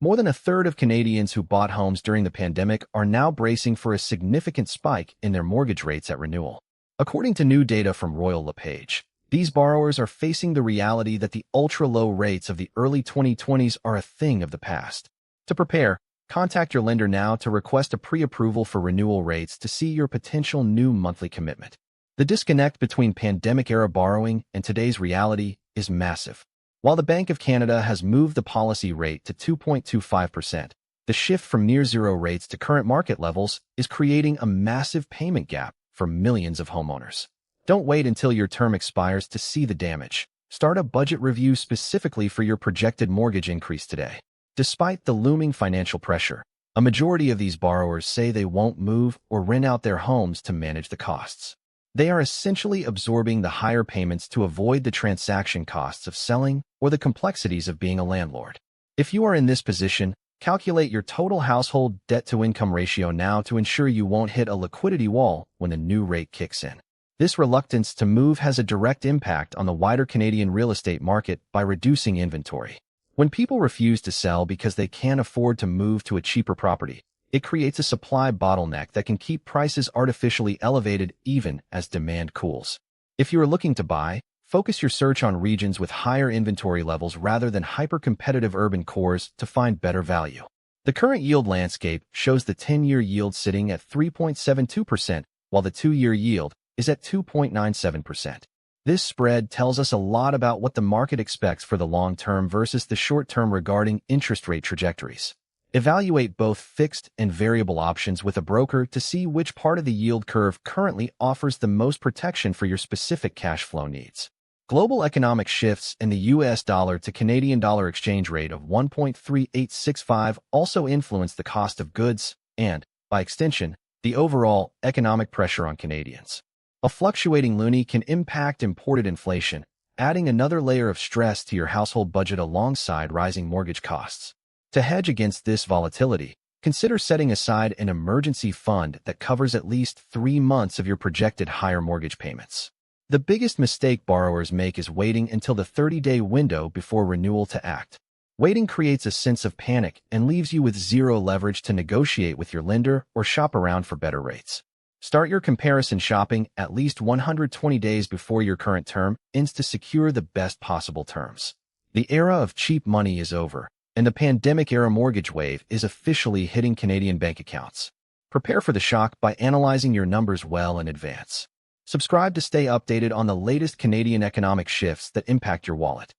More than a third of Canadians who bought homes during the pandemic are now bracing for a significant spike in their mortgage rates at renewal. According to new data from Royal LePage, these borrowers are facing the reality that the ultra-low rates of the early 2020s are a thing of the past. To prepare, contact your lender now to request a pre-approval for renewal rates to see your potential new monthly commitment. The disconnect between pandemic-era borrowing and today's reality is massive. While the Bank of Canada has moved the policy rate to 2.25%, the shift from near-zero rates to current market levels is creating a massive payment gap for millions of homeowners. Don't wait until your term expires to see the damage. Start a budget review specifically for your projected mortgage increase today. Despite the looming financial pressure, a majority of these borrowers say they won't move or rent out their homes to manage the costs. They are essentially absorbing the higher payments to avoid the transaction costs of selling or the complexities of being a landlord. If you are in this position, calculate your total household debt-to-income ratio now to ensure you won't hit a liquidity wall when the new rate kicks in. This reluctance to move has a direct impact on the wider Canadian real estate market by reducing inventory. When people refuse to sell because they can't afford to move to a cheaper property, it creates a supply bottleneck that can keep prices artificially elevated even as demand cools. If you are looking to buy, focus your search on regions with higher inventory levels rather than hyper-competitive urban cores to find better value. The current yield landscape shows the 10-year yield sitting at 3.72%, while the 2-year yield is at 2.97%. This spread tells us a lot about what the market expects for the long term versus the short term regarding interest rate trajectories. Evaluate both fixed and variable options with a broker to see which part of the yield curve currently offers the most protection for your specific cash flow needs. Global economic shifts and the US dollar to Canadian dollar exchange rate of 1.3865 also influence the cost of goods and, by extension, the overall economic pressure on Canadians. A fluctuating loonie can impact imported inflation, adding another layer of stress to your household budget alongside rising mortgage costs. To hedge against this volatility, consider setting aside an emergency fund that covers at least 3 months of your projected higher mortgage payments. The biggest mistake borrowers make is waiting until the 30-day window before renewal to act. Waiting creates a sense of panic and leaves you with zero leverage to negotiate with your lender or shop around for better rates. Start your comparison shopping at least 120 days before your current term ends to secure the best possible terms. The era of cheap money is over, and the pandemic-era mortgage wave is officially hitting Canadian bank accounts. Prepare for the shock by analyzing your numbers well in advance. Subscribe to stay updated on the latest Canadian economic shifts that impact your wallet.